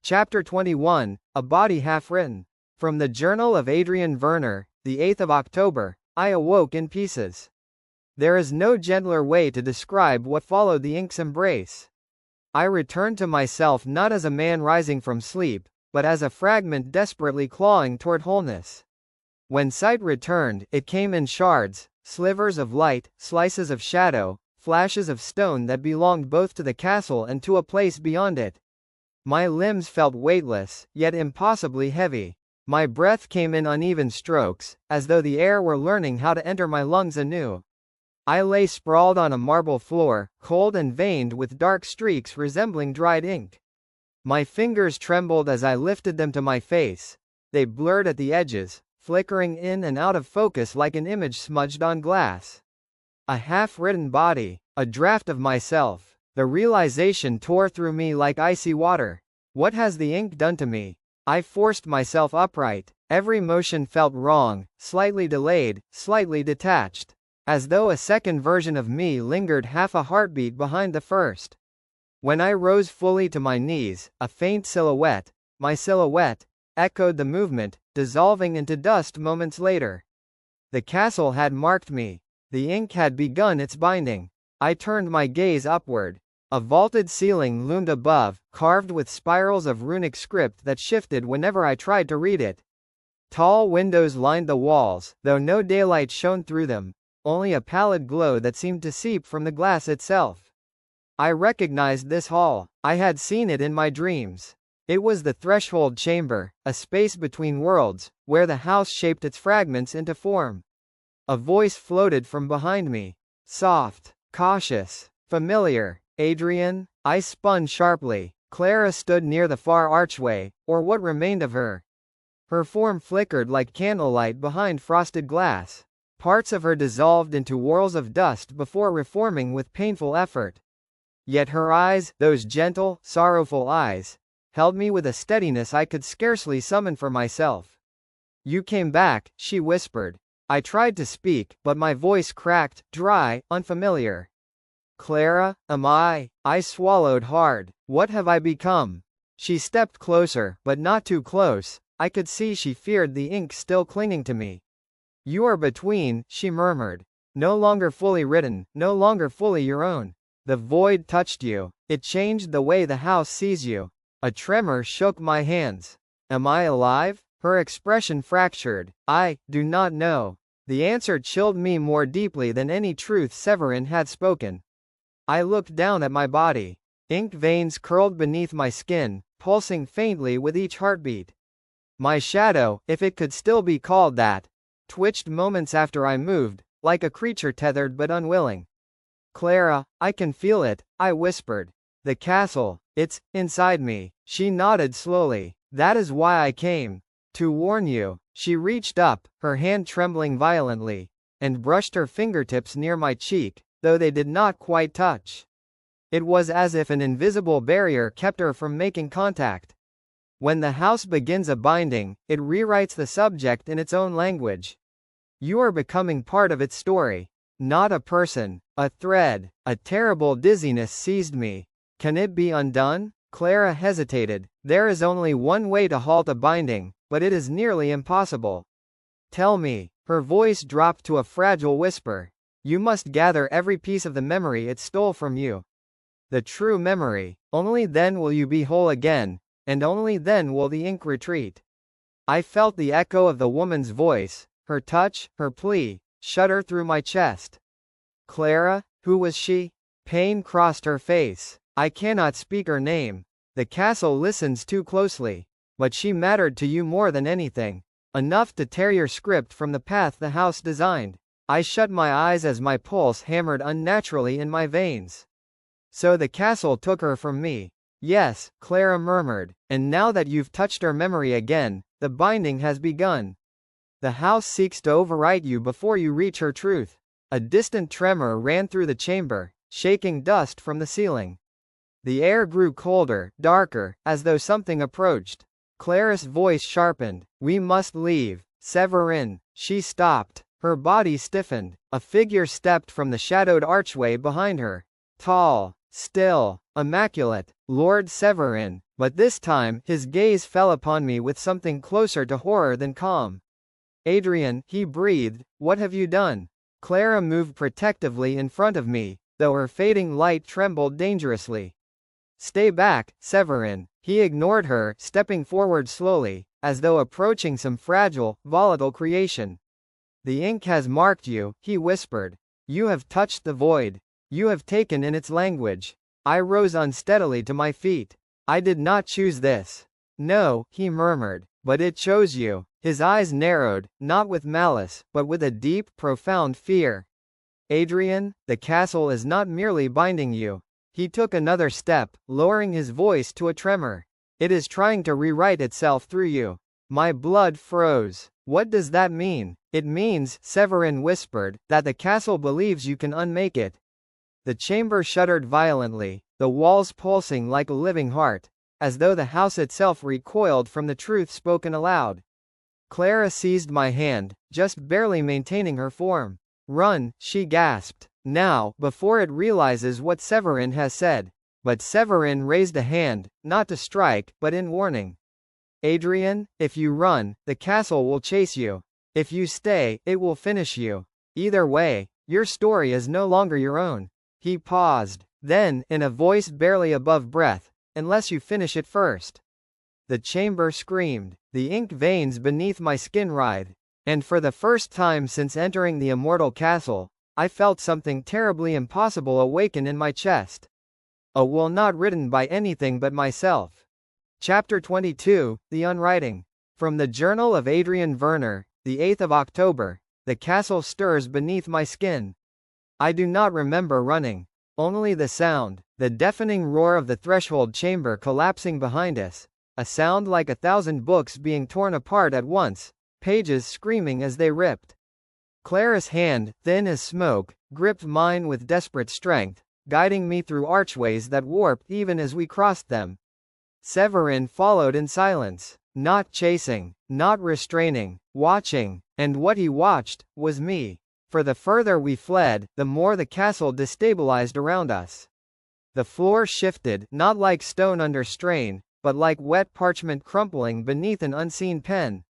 Chapter 21, A Body Half Written. From the Journal of Adrian Verner, the 8th of October, I awoke in pieces. There is no gentler way to describe what followed the ink's embrace. I returned to myself not as a man rising from sleep, but as a fragment desperately clawing toward wholeness. When sight returned, it came in shards, slivers of light, slices of shadow, flashes of stone that belonged both to the castle and to a place beyond it. My limbs felt weightless, yet impossibly heavy. My breath came in uneven strokes, as though the air were learning how to enter my lungs anew. I lay sprawled on a marble floor, cold and veined with dark streaks resembling dried ink. My fingers trembled as I lifted them to my face. They blurred at the edges, flickering in and out of focus like an image smudged on glass. A half-written body, a draft of myself. The realization tore through me like icy water. What has the ink done to me? I forced myself upright. Every motion felt wrong, slightly delayed, slightly detached. As though a second version of me lingered half a heartbeat behind the first. When I rose fully to my knees, a faint silhouette, my silhouette, echoed the movement, dissolving into dust moments later. The castle had marked me. The ink had begun its binding. I turned my gaze upward. A vaulted ceiling loomed above, carved with spirals of runic script that shifted whenever I tried to read it. Tall windows lined the walls, though no daylight shone through them, only a pallid glow that seemed to seep from the glass itself. I recognized this hall. I had seen it in my dreams. It was the threshold chamber, a space between worlds, where the house shaped its fragments into form. A voice floated from behind me. Soft, cautious, familiar. Adrian? I spun sharply. Clara stood near the far archway, or what remained of her. Her form flickered like candlelight behind frosted glass. Parts of her dissolved into whorls of dust before reforming with painful effort. Yet her eyes, those gentle, sorrowful eyes, held me with a steadiness I could scarcely summon for myself. "You came back," she whispered. I tried to speak, but my voice cracked, dry, unfamiliar. "Clara, am I?" I swallowed hard. "What have I become?" She stepped closer, but not too close. I could see she feared the ink still clinging to me. "You are between," she murmured. "No longer fully written, no longer fully your own. The void touched you. It changed the way the house sees you." A tremor shook my hands. "Am I alive?" Her expression fractured. "I do not know." The answer chilled me more deeply than any truth Severin had spoken. I looked down at my body. Ink veins curled beneath my skin, pulsing faintly with each heartbeat. My shadow, if it could still be called that, twitched moments after I moved, like a creature tethered but unwilling. "Clara, I can feel it," I whispered. "The castle, it's inside me." She nodded slowly. "That is why I came. To warn you." She reached up, her hand trembling violently, and brushed her fingertips near my cheek, though they did not quite touch. It was as if an invisible barrier kept her from making contact. When the house begins a binding, it rewrites the subject in its own language. You are becoming part of its story. Not a person, a thread. A terrible dizziness seized me. Can it be undone? Clara hesitated. There is only one way to halt a binding, but it is nearly impossible. Tell me. Her voice dropped to a fragile whisper. You must gather every piece of the memory it stole from you. The true memory. Only then will you be whole again, and only then will the ink retreat. I felt the echo of the woman's voice, her touch, her plea, shudder through my chest. Clara? Who was she? Pain crossed her face. I cannot speak her name. The castle listens too closely. But she mattered to you more than anything. Enough to tear your script from the path the house designed. I shut my eyes as my pulse hammered unnaturally in my veins. So the castle took her from me. Yes, Clara murmured, and now that you've touched her memory again, the binding has begun. The house seeks to overwrite you before you reach her truth. A distant tremor ran through the chamber, shaking dust from the ceiling. The air grew colder, darker, as though something approached. Clara's voice sharpened. We must leave. Severin. She stopped. Her body stiffened. A figure stepped from the shadowed archway behind her. Tall, still, immaculate. Lord Severin. But this time, his gaze fell upon me with something closer to horror than calm. Adrian, he breathed, what have you done? Clara moved protectively in front of me, though her fading light trembled dangerously. Stay back, Severin. He ignored her, stepping forward slowly, as though approaching some fragile, volatile creation. The ink has marked you, he whispered. You have touched the void. You have taken in its language. I rose unsteadily to my feet. I did not choose this. No, he murmured, but it chose you. His eyes narrowed, not with malice, but with a deep, profound fear. Adrian, the castle is not merely binding you. He took another step, lowering his voice to a tremor. It is trying to rewrite itself through you. My blood froze. What does that mean? It means, Severin whispered, that the castle believes you can unmake it. The chamber shuddered violently, the walls pulsing like a living heart, as though the house itself recoiled from the truth spoken aloud. Clara seized my hand, just barely maintaining her form. Run, she gasped. Now, before it realizes what Severin has said. But Severin raised a hand, not to strike, but in warning. Adrian, if you run, the castle will chase you. If you stay, it will finish you. Either way, your story is no longer your own. He paused. Then, in a voice barely above breath, unless you finish it first. The chamber screamed. The ink veins beneath my skin writhed. And for the first time since entering the Immortal Castle, I felt something terribly impossible awaken in my chest. A will not written by anything but myself. Chapter 22, The Unwriting. From the Journal of Adrian Verner, the 8th of October, the castle stirs beneath my skin. I do not remember running. Only the sound, the deafening roar of the threshold chamber collapsing behind us, a sound like 1,000 books being torn apart at once, pages screaming as they ripped. Clara's hand, thin as smoke, gripped mine with desperate strength, guiding me through archways that warped even as we crossed them. Severin followed in silence, not chasing, not restraining, watching, and what he watched was me. For the further we fled, the more the castle destabilized around us. The floor shifted, not like stone under strain, but like wet parchment crumpling beneath an unseen pen.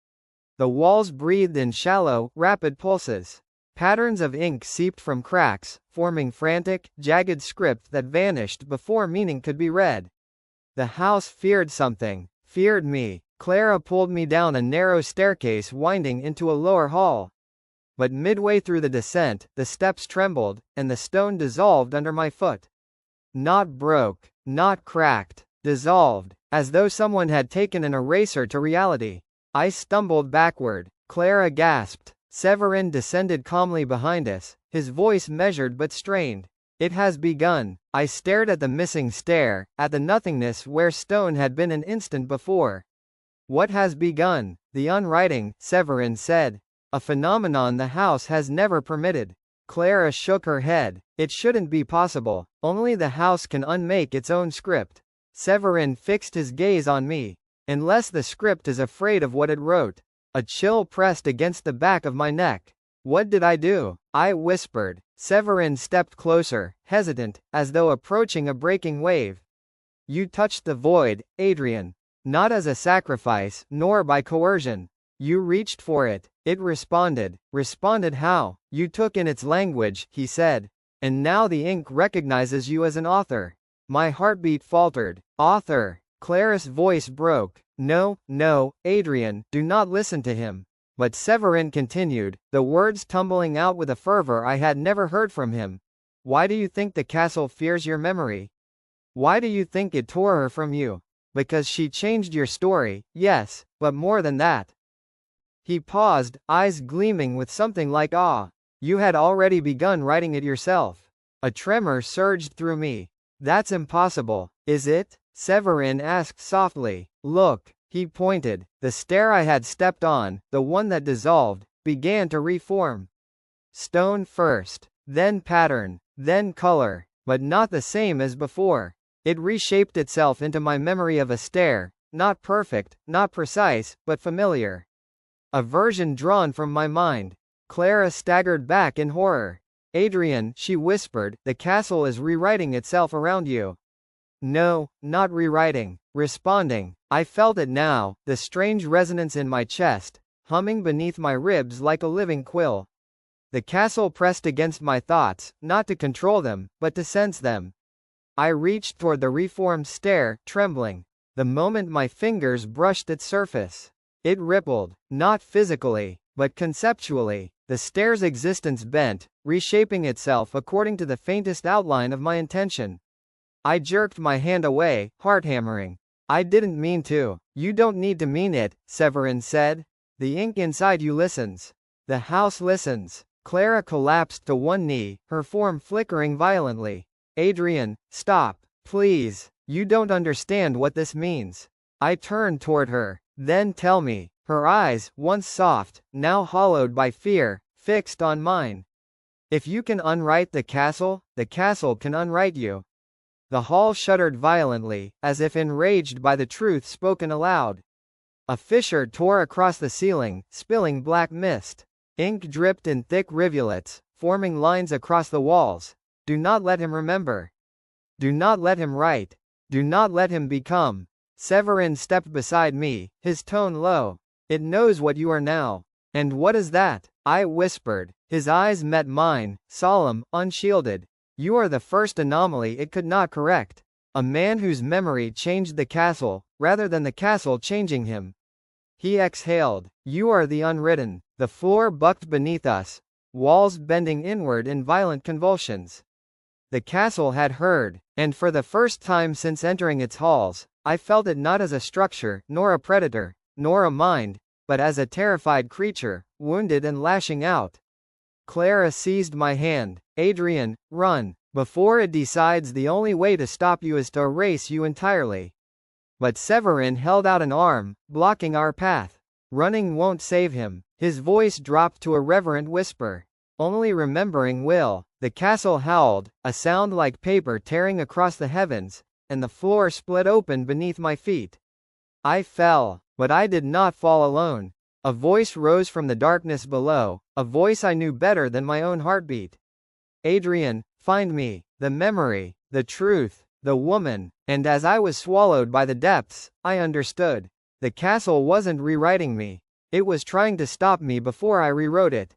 The walls breathed in shallow, rapid pulses. Patterns of ink seeped from cracks, forming frantic, jagged script that vanished before meaning could be read. The house feared something, feared me. Clara pulled me down a narrow staircase winding into a lower hall. But midway through the descent, the steps trembled, and the stone dissolved under my foot. Not broke, not cracked, dissolved, as though someone had taken an eraser to reality. I stumbled backward. Clara gasped. Severin descended calmly behind us, his voice measured but strained. It has begun. I stared at the missing stair, at the nothingness where stone had been an instant before. What has begun? The unwriting, Severin said. A phenomenon the house has never permitted. Clara shook her head. It shouldn't be possible. Only the house can unmake its own script. Severin fixed his gaze on me. Unless the script is afraid of what it wrote. A chill pressed against the back of my neck. What did I do? I whispered. Severin stepped closer, hesitant, as though approaching a breaking wave. You touched the void, Adrian. Not as a sacrifice, nor by coercion. You reached for it. It responded. Responded how? You took in its language, he said. And now the ink recognizes you as an author. My heartbeat faltered. Author. Clara's voice broke. No, no, Adrian, do not listen to him. But Severin continued, the words tumbling out with a fervor I had never heard from him. Why do you think the castle fears your memory? Why do you think it tore her from you? Because she changed your story, yes, but more than that. He paused, eyes gleaming with something like awe. You had already begun writing it yourself. A tremor surged through me. That's impossible, is it? Severin asked softly. Look, he pointed. The stair I had stepped on, the one that dissolved, began to reform. Stone first, then pattern, then color, but not the same as before. It reshaped itself into my memory of a stair, not perfect, not precise, but familiar. A version drawn from my mind. Clara staggered back in horror. Adrian, she whispered, the castle is rewriting itself around you. No, not rewriting, responding. I felt it now, the strange resonance in my chest, humming beneath my ribs like a living quill. The castle pressed against my thoughts, not to control them, but to sense them. I reached toward the reformed stair, trembling. The moment my fingers brushed its surface, it rippled, not physically, but conceptually. The stair's existence bent, reshaping itself according to the faintest outline of my intention. I jerked my hand away, heart hammering. I didn't mean to. You don't need to mean it, Severin said. The ink inside you listens. The house listens. Clara collapsed to one knee, her form flickering violently. Adrian, stop, please. You don't understand what this means. I turned toward her. Then tell me. Her eyes, once soft, now hollowed by fear, fixed on mine. If you can unwrite the castle can unwrite you. The hall shuddered violently, as if enraged by the truth spoken aloud. A fissure tore across the ceiling, spilling black mist. Ink dripped in thick rivulets, forming lines across the walls. Do not let him remember. Do not let him write. Do not let him become. Severin stepped beside me, his tone low. It knows what you are now. And what is that? I whispered. His eyes met mine, solemn, unshielded. You are the first anomaly it could not correct. A man whose memory changed the castle, rather than the castle changing him. He exhaled. You are the unwritten. The floor bucked beneath us, walls bending inward in violent convulsions. The castle had heard, and for the first time since entering its halls, I felt it not as a structure, nor a predator, nor a mind, but as a terrified creature, wounded and lashing out. Clara seized my hand. Adrian, run. Before it decides the only way to stop you is to erase you entirely. But Severin held out an arm, blocking our path. Running won't save him. His voice dropped to a reverent whisper. Only remembering will. The castle howled, a sound like paper tearing across the heavens, and the floor split open beneath my feet. I fell, but I did not fall alone. A voice rose from the darkness below, a voice I knew better than my own heartbeat. Adrian, find me, the memory, the truth, the woman. And as I was swallowed by the depths, I understood. The castle wasn't rewriting me. It was trying to stop me before I rewrote it.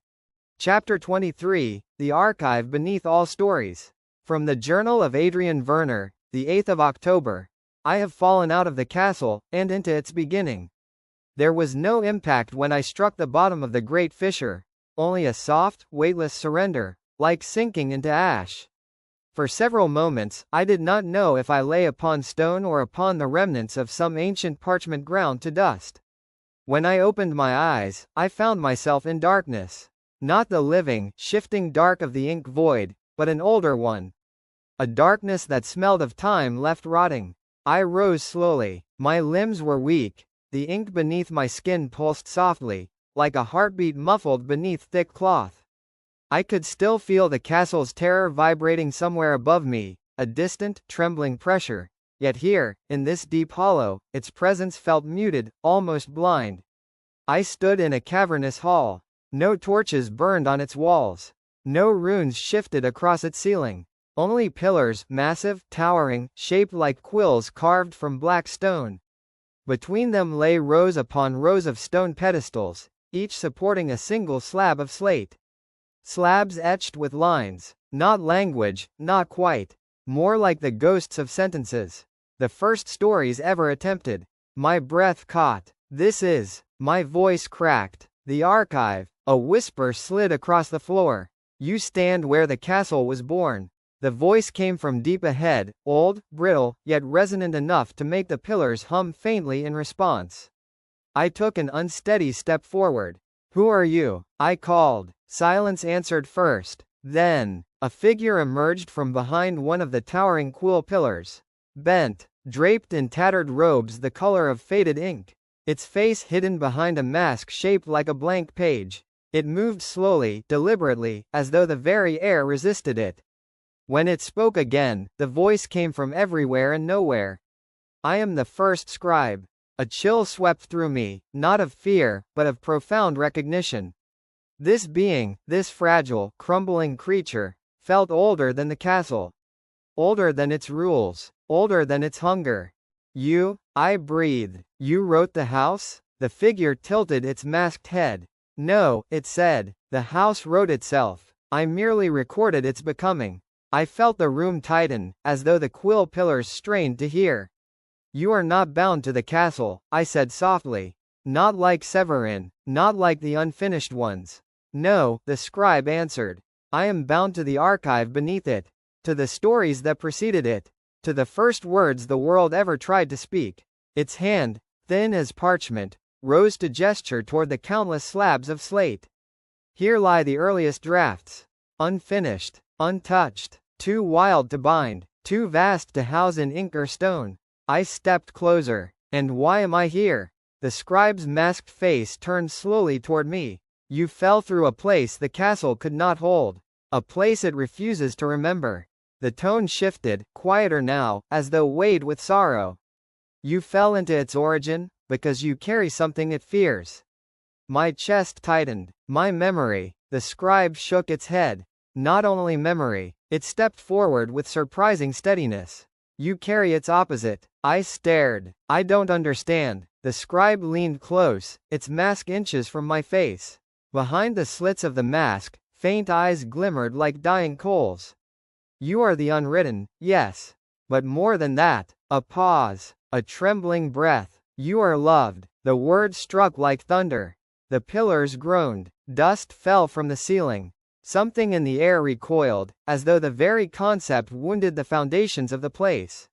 Chapter 23, The Archive Beneath All Stories. From the Journal of Adrian Verner, the 8th of October. I have fallen out of the castle, and into its beginning. There was no impact when I struck the bottom of the great fissure, only a soft, weightless surrender, like sinking into ash. For several moments, I did not know if I lay upon stone or upon the remnants of some ancient parchment ground to dust. When I opened my eyes, I found myself in darkness. Not the living, shifting dark of the ink void, but an older one. A darkness that smelled of time left rotting. I rose slowly. My limbs were weak. The ink beneath my skin pulsed softly, like a heartbeat muffled beneath thick cloth. I could still feel the castle's terror vibrating somewhere above me, a distant, trembling pressure. Yet here, in this deep hollow, its presence felt muted, almost blind. I stood in a cavernous hall. No torches burned on its walls. No runes shifted across its ceiling. Only pillars, massive, towering, shaped like quills carved from black stone. Between them lay rows upon rows of stone pedestals, each supporting a single slab of slate. Slabs etched with lines, not language, not quite. More like the ghosts of sentences. The first stories ever attempted. My breath caught. This is. My voice cracked. The archive. A whisper slid across the floor. You stand where the castle was born. The voice came from deep ahead, old, brittle, yet resonant enough to make the pillars hum faintly in response. I took an unsteady step forward. Who are you? I called. Silence answered first. Then, a figure emerged from behind one of the towering quill pillars. Bent, draped in tattered robes the color of faded ink. Its face hidden behind a mask shaped like a blank page. It moved slowly, deliberately, as though the very air resisted it. When it spoke again, the voice came from everywhere and nowhere. I am the First Scribe. A chill swept through me, not of fear, but of profound recognition. This being, this fragile, crumbling creature, felt older than the castle. Older than its rules. older than its hunger. You? I breathed. You wrote the house? The figure tilted its masked head. No, it said. The house wrote itself. I merely recorded its becoming. I felt the room tighten, as though the quill pillars strained to hear. You are not bound to the castle, I said softly. Not like Severin, not like the unfinished ones. No, the scribe answered. I am bound to the archive beneath it, to the stories that preceded it, to the first words the world ever tried to speak. Its hand, thin as parchment, rose to gesture toward the countless slabs of slate. Here lie the earliest drafts. Unfinished, untouched, too wild to bind, too vast to house in ink or stone. I stepped closer. And why am I here? The scribe's masked face turned slowly toward me. You fell through a place the castle could not hold. A place it refuses to remember. The tone shifted, quieter now, as though weighed with sorrow. You fell into its origin, because you carry something it fears. My chest tightened. My memory. The scribe shook its head. Not only memory. It stepped forward with surprising steadiness. You carry its opposite. I stared. I don't understand. The scribe leaned close, its mask inches from my face. Behind the slits of the mask, faint eyes glimmered like dying coals. You are the unwritten, yes. But more than that, a pause, a trembling breath. You are loved. The word struck like thunder. The pillars groaned. Dust fell from the ceiling. Something in the air recoiled, as though the very concept wounded the foundations of the place.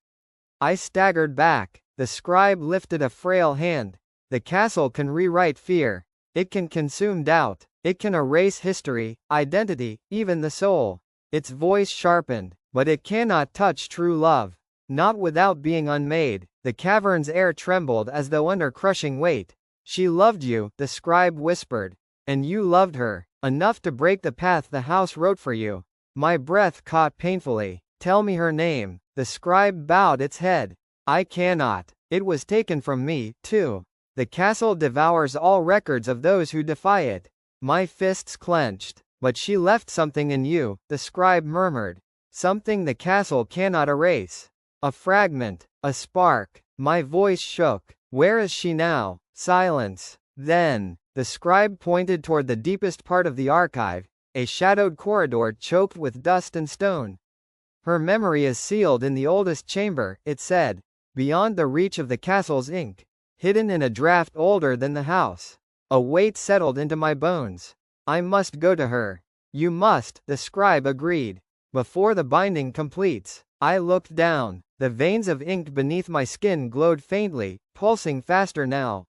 I staggered back. The scribe lifted a frail hand. The castle can rewrite fear. It can consume doubt. It can erase history, identity, even the soul. Its voice sharpened. But it cannot touch true love. Not without being unmade. The cavern's air trembled as though under crushing weight. She loved you, the scribe whispered. And you loved her. Enough to break the path the house wrote for you. My breath caught painfully. Tell me her name. The scribe bowed its head. I cannot. It was taken from me, too. The castle devours all records of those who defy it. My fists clenched. But she left something in you, the scribe murmured. Something the castle cannot erase. A fragment. A spark. My voice shook. Where is she now? Silence. Then, the scribe pointed toward the deepest part of the archive, a shadowed corridor choked with dust and stone. Her memory is sealed in the oldest chamber, it said, beyond the reach of the castle's ink, hidden in a draft older than the house. A weight settled into my bones. I must go to her. You must, the scribe agreed. Before the binding completes. I looked down. The veins of ink beneath my skin glowed faintly, pulsing faster now.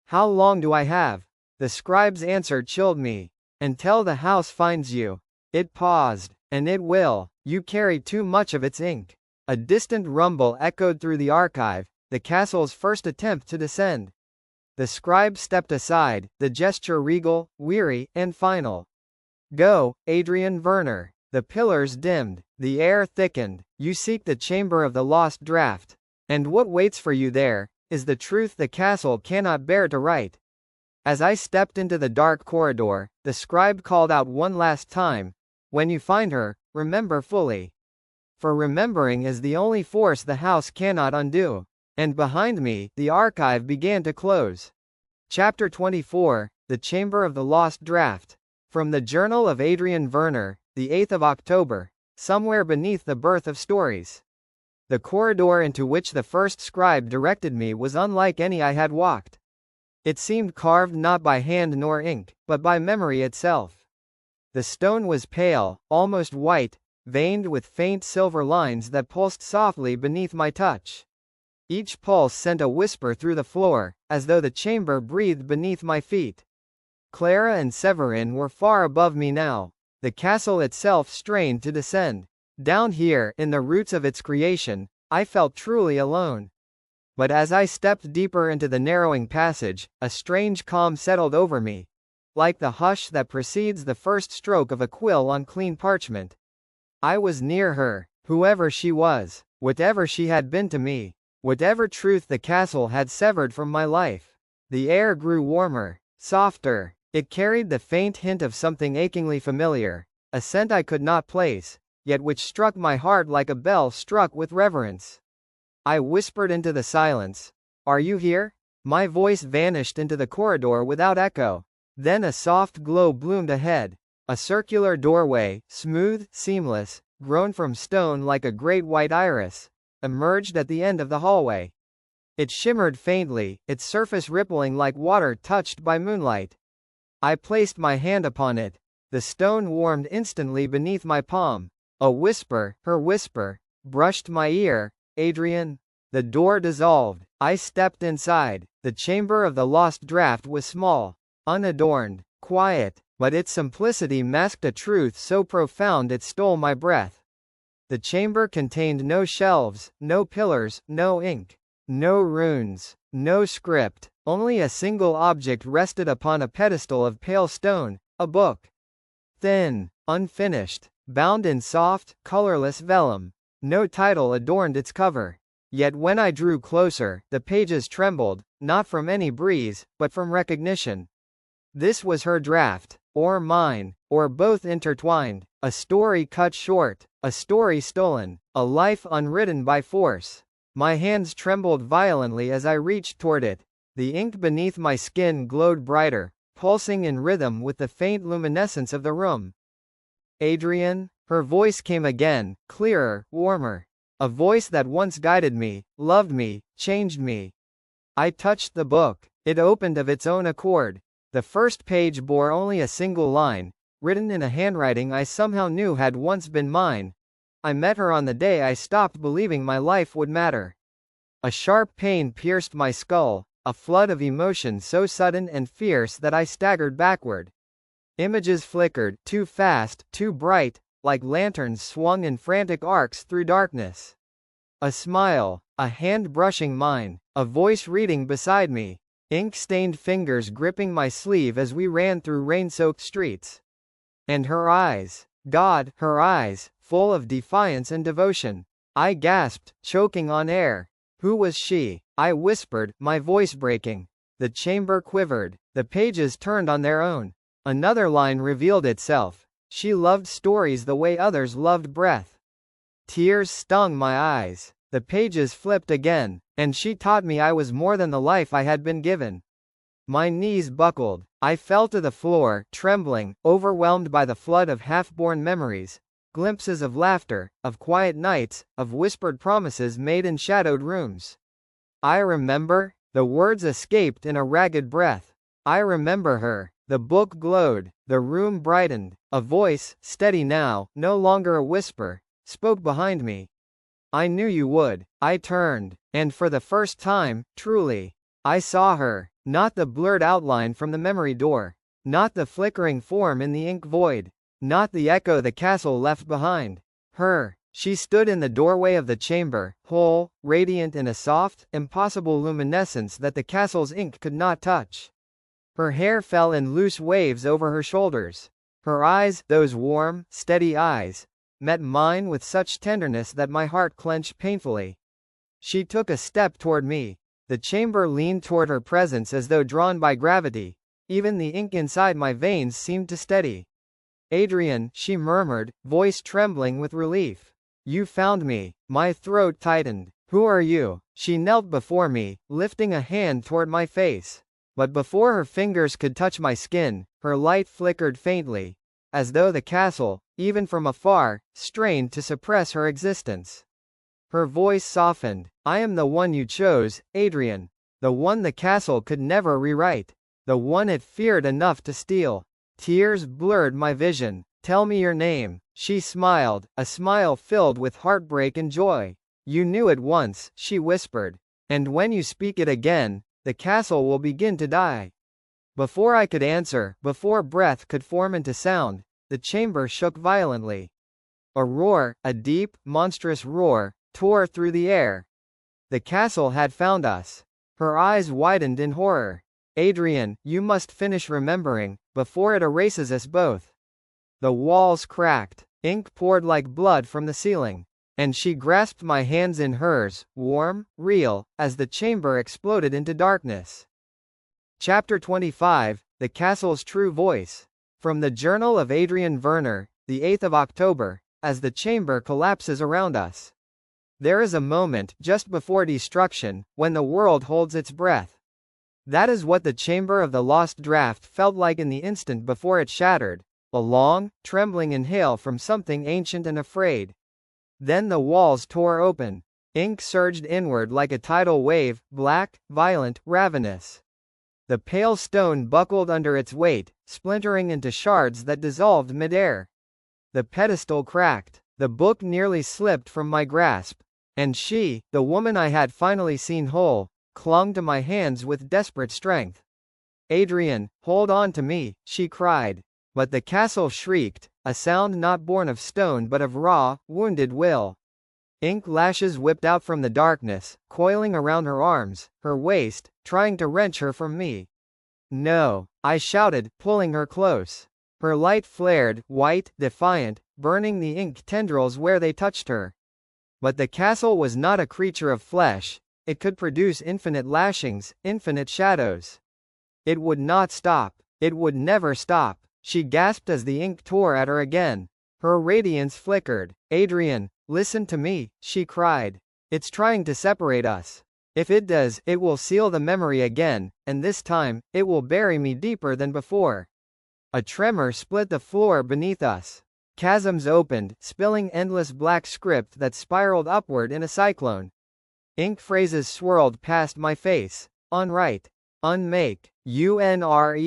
How long do I have? The scribe's answer chilled me. Until the house finds you. It paused. And it will. You carry too much of its ink. A distant rumble echoed through the archive, the castle's first attempt to descend. The scribe stepped aside, the gesture regal, weary, and final. Go, Adrian Verner. The pillars dimmed. The air thickened. You seek the chamber of the lost draft. And what waits for you there, is the truth the castle cannot bear to write. As I stepped into the dark corridor, the scribe called out one last time, when you find her, remember fully. For remembering is the only force the house cannot undo. And behind me, the archive began to close. Chapter 24, The Chamber of the Lost Draft. From the Journal of Adrian Verner, the 8th of October, somewhere beneath the birth of stories. The corridor into which the first scribe directed me was unlike any I had walked. It seemed carved not by hand nor ink, but by memory itself. The stone was pale, almost white, veined with faint silver lines that pulsed softly beneath my touch. Each pulse sent a whisper through the floor, as though the chamber breathed beneath my feet. Clara and Severin were far above me now. The castle itself strained to descend. Down here, in the roots of its creation, I felt truly alone. But as I stepped deeper into the narrowing passage, a strange calm settled over me. Like the hush that precedes the first stroke of a quill on clean parchment. I was near her, whoever she was, whatever she had been to me, whatever truth the castle had severed from my life. The air grew warmer, softer. It carried the faint hint of something achingly familiar, a scent I could not place, yet which struck my heart like a bell struck with reverence. I whispered into the silence. Are you here? My voice vanished into the corridor without echo. Then a soft glow bloomed ahead. A circular doorway, smooth, seamless, grown from stone like a great white iris, emerged at the end of the hallway. It shimmered faintly, its surface rippling like water touched by moonlight. I placed my hand upon it. The stone warmed instantly beneath my palm. A whisper, her whisper, brushed my ear. Adrian? The door dissolved. I stepped inside. The chamber of the lost draft was small, unadorned, quiet, but its simplicity masked a truth so profound it stole my breath. The chamber contained no shelves, no pillars, no ink, no runes, no script, only a single object rested upon a pedestal of pale stone, a book. Thin, unfinished, bound in soft, colorless vellum. No title adorned its cover. Yet when I drew closer, the pages trembled, not from any breeze, but from recognition. This was her draft, or mine, or both intertwined, a story cut short, a story stolen, a life unwritten by force. My hands trembled violently as I reached toward it. The ink beneath my skin glowed brighter, pulsing in rhythm with the faint luminescence of the room. Adrian? Her voice came again, clearer, warmer. A voice that once guided me, loved me, changed me. I touched the book. It opened of its own accord. The first page bore only a single line, written in a handwriting I somehow knew had once been mine. I met her on the day I stopped believing my life would matter. A sharp pain pierced my skull, a flood of emotion so sudden and fierce that I staggered backward. Images flickered, too fast, too bright, like lanterns swung in frantic arcs through darkness. A smile, a hand brushing mine, a voice reading beside me, ink-stained fingers gripping my sleeve as we ran through rain-soaked streets. And her eyes, God, her eyes, full of defiance and devotion. I gasped, choking on air. Who was she? I whispered, my voice breaking. The chamber quivered. The pages turned on their own. Another line revealed itself. She loved stories the way others loved breath. Tears stung my eyes. The pages flipped again, and she taught me I was more than the life I had been given. My knees buckled. I fell to the floor, trembling, overwhelmed by the flood of half-born memories, glimpses of laughter, of quiet nights, of whispered promises made in shadowed rooms. I remember, the words escaped in a ragged breath. I remember her. The book glowed, the room brightened, a voice, steady now, no longer a whisper, spoke behind me. I knew you would. I turned, and for the first time, truly, I saw her, not the blurred outline from the memory door, not the flickering form in the ink void, not the echo the castle left behind. Her. She stood in the doorway of the chamber, whole, radiant in a soft, impossible luminescence that the castle's ink could not touch. Her hair fell in loose waves over her shoulders. Her eyes, those warm, steady eyes, met mine with such tenderness that my heart clenched painfully. She took a step toward me. The chamber leaned toward her presence as though drawn by gravity. Even the ink inside my veins seemed to steady. Adrian, she murmured, voice trembling with relief. You found me. My throat tightened. Who are you? She knelt before me, lifting a hand toward my face. But before her fingers could touch my skin, her light flickered faintly, as though the castle, even from afar, strained to suppress her existence. Her voice softened. I am the one you chose, Adrian. The one the castle could never rewrite. The one it feared enough to steal. Tears blurred my vision. Tell me your name. She smiled, a smile filled with heartbreak and joy. You knew it once, she whispered. And when you speak it again, the castle will begin to die. Before I could answer, before breath could form into sound, the chamber shook violently. A roar, a deep, monstrous roar, tore through the air. The castle had found us. Her eyes widened in horror. Adrian, you must finish remembering, before it erases us both. The walls cracked. Ink poured like blood from the ceiling. And she grasped my hands in hers, warm, real, as the chamber exploded into darkness. Chapter 25, The Castle's True Voice. From the Journal of Adrian Verner, the 8th of October, as the chamber collapses around us. There is a moment, just before destruction, when the world holds its breath. That is what the chamber of the lost draft felt like in the instant before it shattered, a long, trembling inhale from something ancient and afraid. Then the walls tore open. Ink surged inward like a tidal wave, black, violent, ravenous. The pale stone buckled under its weight, splintering into shards that dissolved midair. The pedestal cracked. The book nearly slipped from my grasp. And she, the woman I had finally seen whole, clung to my hands with desperate strength. "Adrian, hold on to me," she cried. But the castle shrieked, a sound not born of stone but of raw, wounded will. Ink lashes whipped out from the darkness, coiling around her arms, her waist, trying to wrench her from me. "No," I shouted, pulling her close. Her light flared, white, defiant, burning the ink tendrils where they touched her. But the castle was not a creature of flesh. It could produce infinite lashings, infinite shadows. It would not stop. It would never stop. She gasped as the ink tore at her again. Her radiance flickered. "Adrian, listen to me," she cried. "It's trying to separate us. If it does, it will seal the memory again, and this time, it will bury me deeper than before." A tremor split the floor beneath us. Chasms opened, spilling endless black script that spiraled upward in a cyclone. Ink phrases swirled past my face. Unright. Unmake. Unremember.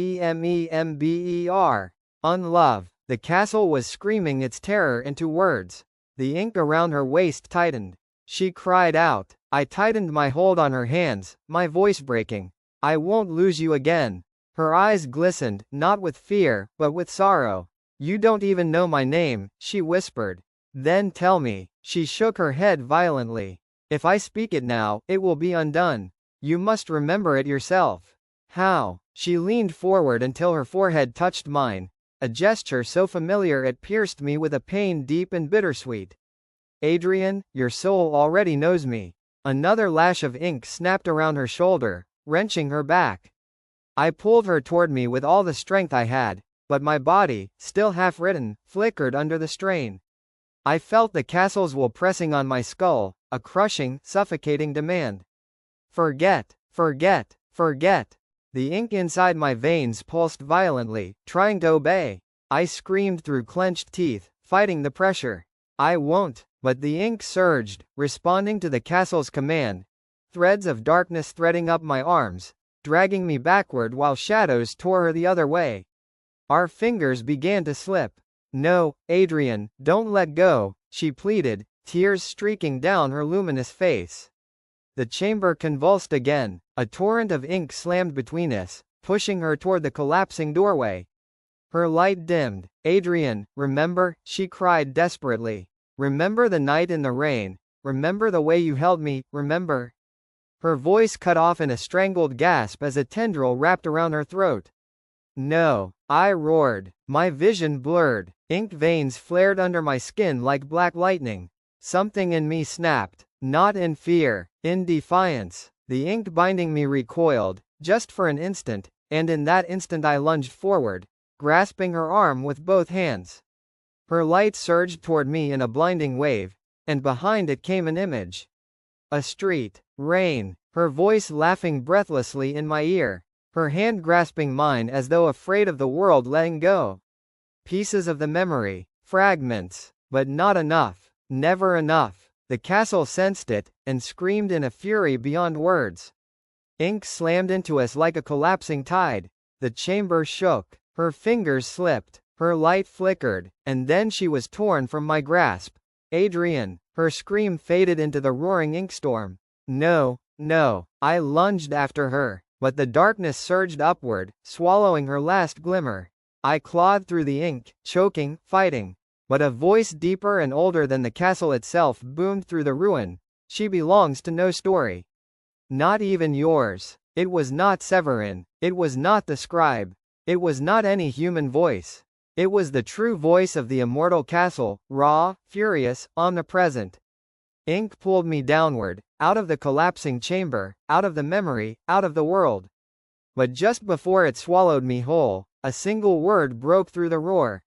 Unlove. The castle was screaming its terror into words. The ink around her waist tightened. She cried out. I tightened my hold on her hands, my voice breaking. "I won't lose you again." Her eyes glistened, not with fear, but with sorrow. "You don't even know my name," she whispered. "Then tell me." She shook her head violently. "If I speak it now, it will be undone. You must remember it yourself." "How?" She leaned forward until her forehead touched mine, a gesture so familiar it pierced me with a pain deep and bittersweet. "Adrian, your soul already knows me." Another lash of ink snapped around her shoulder, wrenching her back. I pulled her toward me with all the strength I had, but my body, still half-written, flickered under the strain. I felt the castle's will pressing on my skull, a crushing, suffocating demand. "Forget, forget, forget." The ink inside my veins pulsed violently, trying to obey. I screamed through clenched teeth, fighting the pressure. "I won't." But the ink surged, responding to the castle's command. Threads of darkness threading up my arms, dragging me backward while shadows tore her the other way. Our fingers began to slip. "No, Adrian, don't let go," she pleaded, tears streaking down her luminous face. The chamber convulsed again. A torrent of ink slammed between us, pushing her toward the collapsing doorway. Her light dimmed. "Adrian, remember," she cried desperately. "Remember the night in the rain. Remember the way you held me, remember." Her voice cut off in a strangled gasp as a tendril wrapped around her throat. "No," I roared. My vision blurred. Ink veins flared under my skin like black lightning. Something in me snapped. Not in fear, in defiance. The ink binding me recoiled, just for an instant, and in that instant I lunged forward, grasping her arm with both hands. Her light surged toward me in a blinding wave, and behind it came an image. A street. Rain. Her voice laughing breathlessly in my ear. Her hand grasping mine as though afraid of the world letting go. Pieces of the memory. Fragments. But not enough. Never enough. The castle sensed it, and screamed in a fury beyond words. Ink slammed into us like a collapsing tide. The chamber shook. Her fingers slipped. Her light flickered, and then she was torn from my grasp. "Adrian!" Her scream faded into the roaring inkstorm. "No, no." I lunged after her, but the darkness surged upward, swallowing her last glimmer. I clawed through the ink, choking, fighting. But a voice deeper and older than the castle itself boomed through the ruin. "She belongs to no story. Not even yours." It was not Severin. It was not the scribe. It was not any human voice. It was the true voice of the Immortal Castle, raw, furious, omnipresent. Ink pulled me downward, out of the collapsing chamber, out of the memory, out of the world. But just before it swallowed me whole, a single word broke through the roar.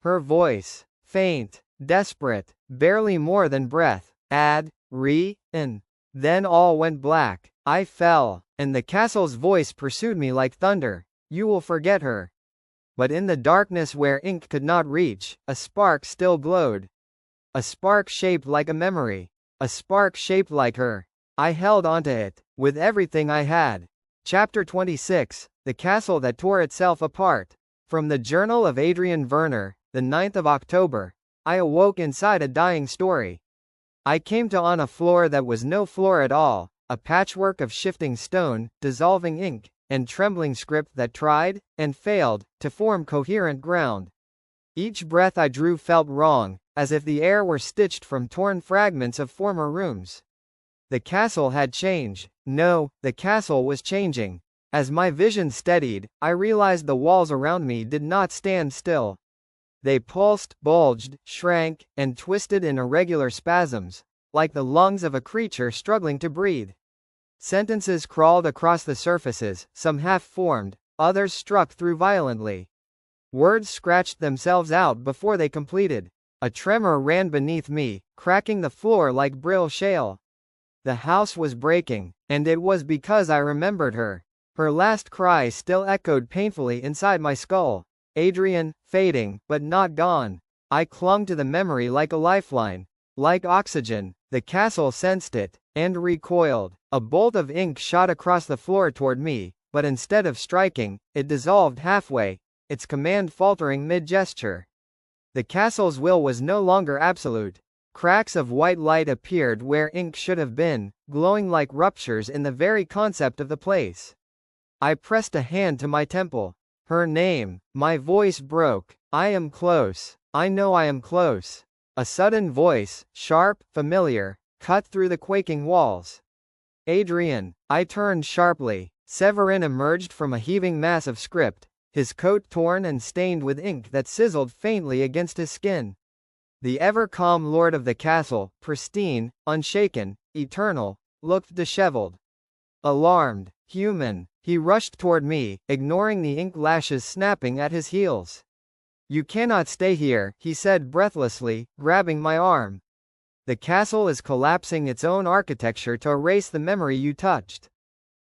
Her voice. Faint, desperate, barely more than breath. And then all went black. I fell, and the castle's voice pursued me like thunder. You will forget her. But in the darkness where ink could not reach, a spark still glowed. A spark shaped like a memory. A spark shaped like her. I held onto it, with everything I had. Chapter 26, The Castle That Tore Itself Apart. From the Journal of Adrian Verner, the 9th of October. I awoke inside a dying story. I came to on a floor that was no floor at all, a patchwork of shifting stone, dissolving ink, and trembling script that tried, and failed, to form coherent ground. Each breath I drew felt wrong, as if the air were stitched from torn fragments of former rooms. The castle had changed. No, the castle was changing. As my vision steadied, I realized the walls around me did not stand still. They pulsed, bulged, shrank, and twisted in irregular spasms, like the lungs of a creature struggling to breathe. Sentences crawled across the surfaces, some half-formed, others struck through violently. Words scratched themselves out before they completed. A tremor ran beneath me, cracking the floor like brittle shale. The house was breaking, and it was because I remembered her. Her last cry still echoed painfully inside my skull. Adrian, fading, but not gone. I clung to the memory like a lifeline. Like oxygen, the castle sensed it, and recoiled. A bolt of ink shot across the floor toward me, but instead of striking, it dissolved halfway, its command faltering mid-gesture. The castle's will was no longer absolute. Cracks of white light appeared where ink should have been, glowing like ruptures in the very concept of the place. I pressed a hand to my temple. Her name. My voice broke. I am close. I know I am close. A sudden voice, sharp, familiar, cut through the quaking walls. Adrian. I turned sharply. Severin emerged from a heaving mass of script, his coat torn and stained with ink that sizzled faintly against his skin. The ever-calm lord of the castle, pristine, unshaken, eternal, looked disheveled. Alarmed, human, he rushed toward me, ignoring the ink lashes snapping at his heels. You cannot stay here, he said breathlessly, grabbing my arm. The castle is collapsing its own architecture to erase the memory you touched.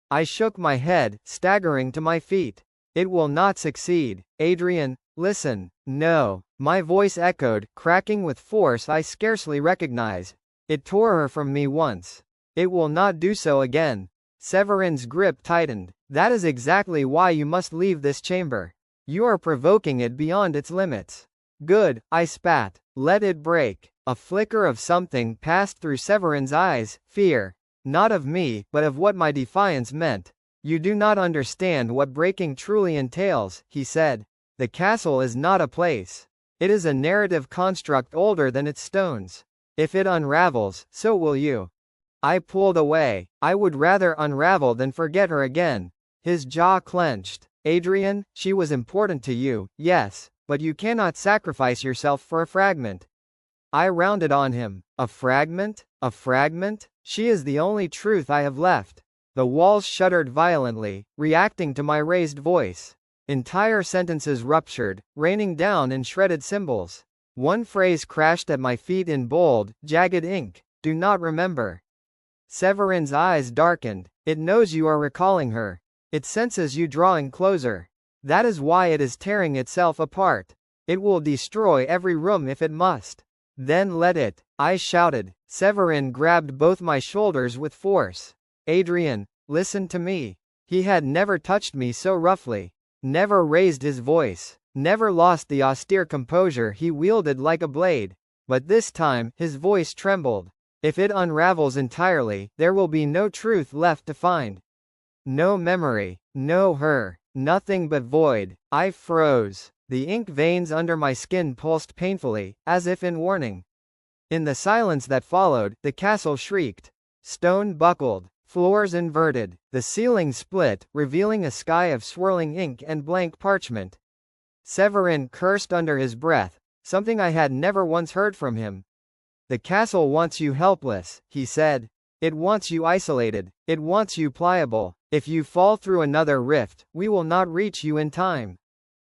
I shook my head, staggering to my feet. It will not succeed. Adrian, listen. No. My voice echoed, cracking with force I scarcely recognized. It tore her from me once. It will not do so again. Severin's grip tightened. That is exactly why you must leave this chamber. You are provoking it beyond its limits. Good, I spat. Let it break. A flicker of something passed through Severin's eyes, fear. Not of me, but of what my defiance meant. You do not understand what breaking truly entails, he said. The castle is not a place. It is a narrative construct older than its stones. If it unravels, so will you. I pulled away. I would rather unravel than forget her again. His jaw clenched. Adrian, she was important to you, yes, but you cannot sacrifice yourself for a fragment. I rounded on him. A fragment? A fragment? She is the only truth I have left. The walls shuddered violently, reacting to my raised voice. Entire sentences ruptured, raining down in shredded symbols. One phrase crashed at my feet in bold, jagged ink. Do not remember. Severin's eyes darkened. It knows you are recalling her. It senses you drawing closer. That is why it is tearing itself apart. It will destroy every room if it must. Then let it. I shouted. Severin grabbed both my shoulders with force. Adrian, listen to me. He had never touched me so roughly. Never raised his voice. Never lost the austere composure he wielded like a blade. But this time, his voice trembled. If it unravels entirely, there will be no truth left to find. No memory. No her. Nothing but void. I froze. The ink veins under my skin pulsed painfully, as if in warning. In the silence that followed, the castle shrieked. Stone buckled. Floors inverted. The ceiling split, revealing a sky of swirling ink and blank parchment. Severin cursed under his breath, something I had never once heard from him. The castle wants you helpless, he said. It wants you isolated. It wants you pliable. If you fall through another rift, we will not reach you in time.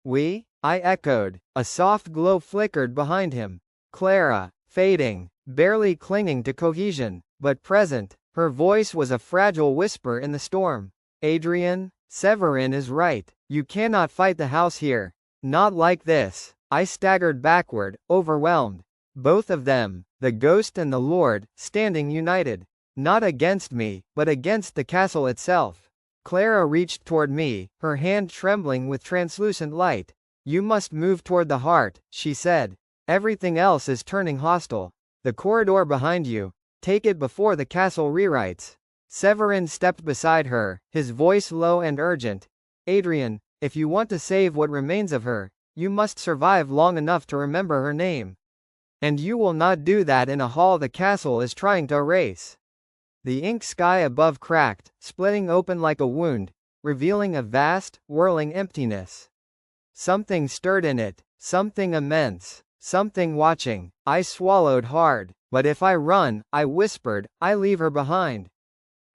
We? I echoed. A soft glow flickered behind him. Clara, fading, barely clinging to cohesion, but present. Her voice was a fragile whisper in the storm. Adrian, Severin is right. You cannot fight the house here. Not like this. I staggered backward, overwhelmed. Both of them, the ghost and the lord, standing united. Not against me, but against the castle itself. Clara reached toward me, her hand trembling with translucent light. You must move toward the heart, she said. Everything else is turning hostile. The corridor behind you. Take it before the castle rewrites. Severin stepped beside her, his voice low and urgent. Adrian, if you want to save what remains of her, you must survive long enough to remember her name. And you will not do that in a hall the castle is trying to erase. The ink sky above cracked, splitting open like a wound, revealing a vast, whirling emptiness. Something stirred in it, something immense, something watching. I swallowed hard. But if I run, I whispered, I leave her behind.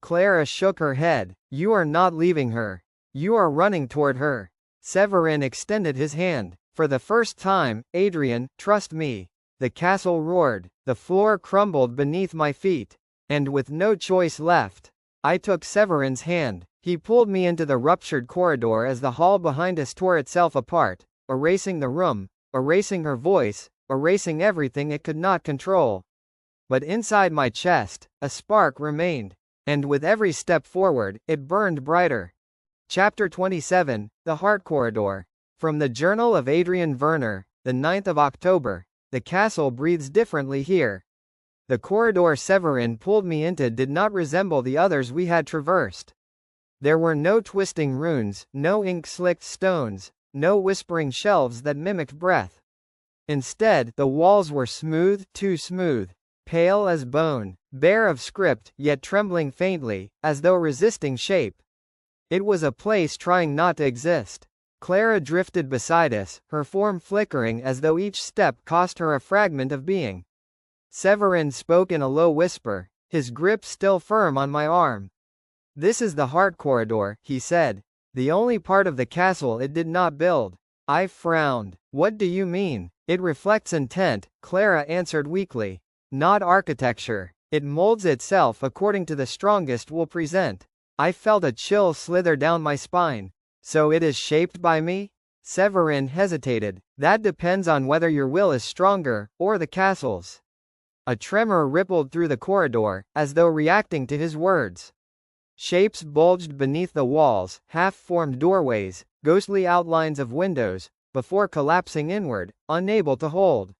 Clara shook her head. You are not leaving her. You are running toward her. Severin extended his hand. For the first time, Adrian, trust me. The castle roared. The floor crumbled beneath my feet. And with no choice left, I took Severin's hand. He pulled me into the ruptured corridor as the hall behind us tore itself apart, erasing the room, erasing her voice, erasing everything it could not control. But inside my chest, a spark remained. And with every step forward, it burned brighter. Chapter 27, The Heart Corridor. From the Journal of Adrian Verner, the 9th of October. The castle breathes differently here. The corridor Severin pulled me into did not resemble the others we had traversed. There were no twisting runes, no ink-slicked stones, no whispering shelves that mimicked breath. Instead, the walls were smooth, too smooth. Pale as bone, bare of script, yet trembling faintly, as though resisting shape. It was a place trying not to exist. Clara drifted beside us, her form flickering as though each step cost her a fragment of being. Severin spoke in a low whisper, his grip still firm on my arm. This is the heart corridor, he said. The only part of the castle it did not build. I frowned. What do you mean? It reflects intent, Clara answered weakly. Not architecture. It molds itself according to the strongest will present. I felt a chill slither down my spine. So it is shaped by me? Severin hesitated. That depends on whether your will is stronger, or the castle's. A tremor rippled through the corridor, as though reacting to his words. Shapes bulged beneath the walls, half-formed doorways, ghostly outlines of windows, before collapsing inward, unable to hold.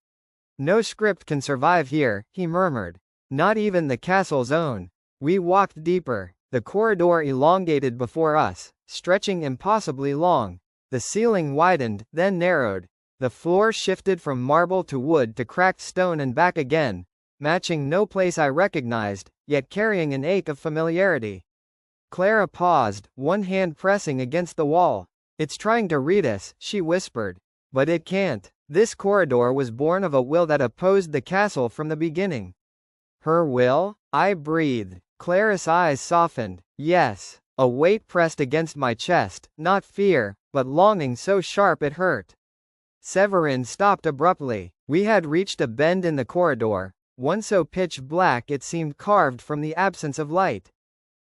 No script can survive here, he murmured. Not even the castle's own. We walked deeper. The corridor elongated before us, stretching impossibly long. The ceiling widened, then narrowed. The floor shifted from marble to wood to cracked stone and back again, matching no place I recognized, yet carrying an ache of familiarity. Clara paused, one hand pressing against the wall. It's trying to read us, she whispered. But it can't. This corridor was born of a will that opposed the castle from the beginning. Her will? I breathed. Clara's eyes softened. Yes. A weight pressed against my chest, not fear, but longing so sharp it hurt. Severin stopped abruptly. We had reached a bend in the corridor, one so pitch black it seemed carved from the absence of light.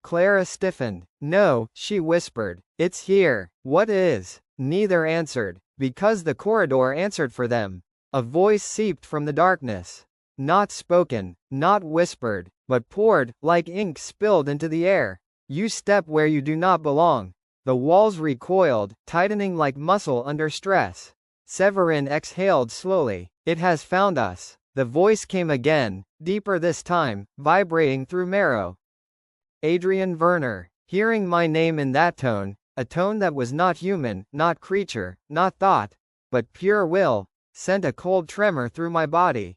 Clara stiffened. No, she whispered. It's here. What is? Neither answered. Because the corridor answered for them. A voice seeped from the darkness. Not spoken, not whispered, but poured, like ink spilled into the air. You step where you do not belong. The walls recoiled, tightening like muscle under stress. Severin exhaled slowly. It has found us. The voice came again, deeper this time, vibrating through marrow. Adrian Verner. Hearing my name in that tone, a tone that was not human, not creature, not thought, but pure will, sent a cold tremor through my body.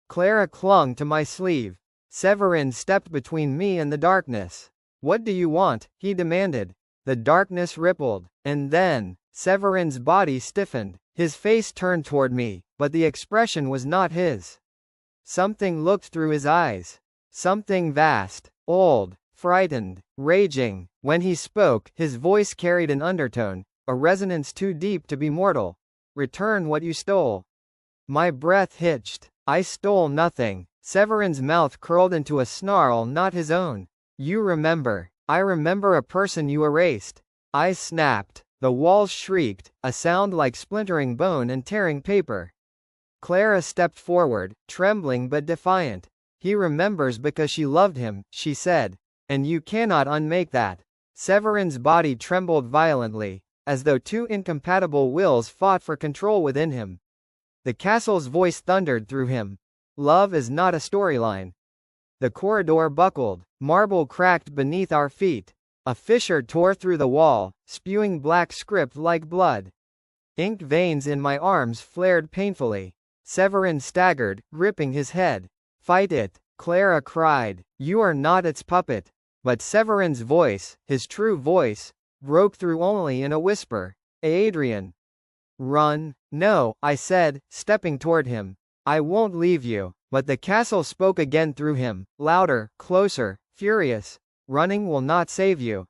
Clara clung to my sleeve. Severin stepped between me and the darkness. What do you want? He demanded. The darkness rippled. And then, Severin's body stiffened. His face turned toward me, but the expression was not his. Something looked through his eyes. Something vast, old, frightened, raging. When he spoke, his voice carried an undertone, a resonance too deep to be mortal. Return what you stole. My breath hitched. I stole nothing. Severin's mouth curled into a snarl not his own. You remember. I remember a person you erased. Eyes snapped. The walls shrieked, a sound like splintering bone and tearing paper. Clara stepped forward, trembling but defiant. He remembers because she loved him, she said. And you cannot unmake that. Severin's body trembled violently, as though two incompatible wills fought for control within him. The castle's voice thundered through him. Love is not a storyline. The corridor buckled. Marble cracked beneath our feet. A fissure tore through the wall, spewing black script like blood. Ink veins in my arms flared painfully. Severin staggered, gripping his head. Fight it, Clara cried. You are not its puppet. But Severin's voice, his true voice, broke through only in a whisper. Adrian. Run. No, I said, stepping toward him. I won't leave you. But the castle spoke again through him, louder, closer, furious. Running will not save you.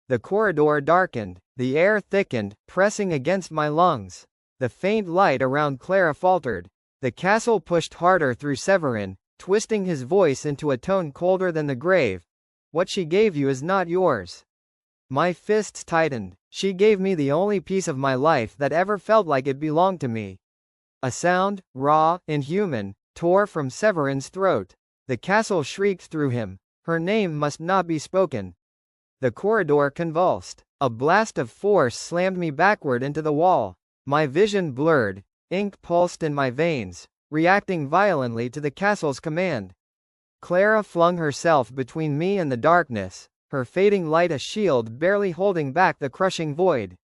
The corridor darkened. The air thickened, pressing against my lungs. The faint light around Clara faltered. The castle pushed harder through Severin, twisting his voice into a tone colder than the grave. What she gave you is not yours. My fists tightened. She gave me the only piece of my life that ever felt like it belonged to me. A sound, raw, inhuman, tore from Severin's throat. The castle shrieked through him. Her name must not be spoken. The corridor convulsed. A blast of force slammed me backward into the wall. My vision blurred. Ink pulsed in my veins, reacting violently to the castle's command. Clara flung herself between me and the darkness, her fading light a shield barely holding back the crushing void.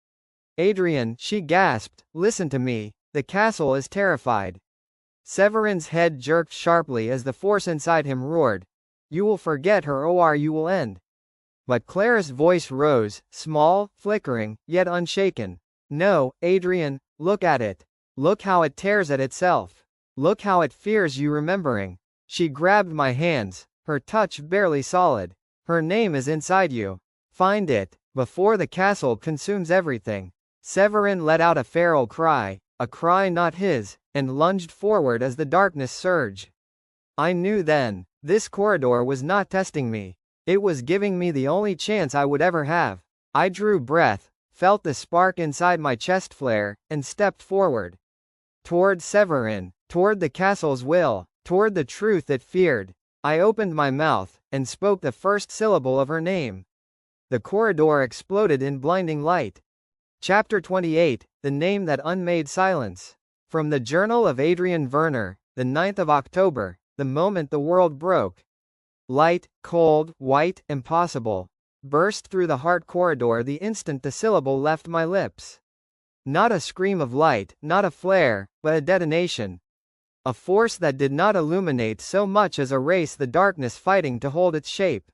Adrian, she gasped, listen to me. The castle is terrified. Severin's head jerked sharply as the force inside him roared. You will forget her or you will end. But Clara's voice rose, small, flickering, yet unshaken. No, Adrian, look at it. Look how it tears at itself. Look how it fears you remembering. She grabbed my hands, her touch barely solid. Her name is inside you. Find it, before the castle consumes everything. Severin let out a feral cry, a cry not his, and lunged forward as the darkness surged. I knew then, this corridor was not testing me. It was giving me the only chance I would ever have. I drew breath, felt the spark inside my chest flare, and stepped forward. Toward Severin, toward the castle's will, toward the truth it feared. I opened my mouth, and spoke the first syllable of her name. The corridor exploded in blinding light. Chapter 28, The Name That Unmade Silence. From the Journal of Adrian Verner, the 9th of October, the moment the world broke. Light, cold, white, impossible, burst through the heart corridor the instant the syllable left my lips. Not a scream of light, not a flare, but a detonation. A force that did not illuminate so much as erase the darkness fighting to hold its shape.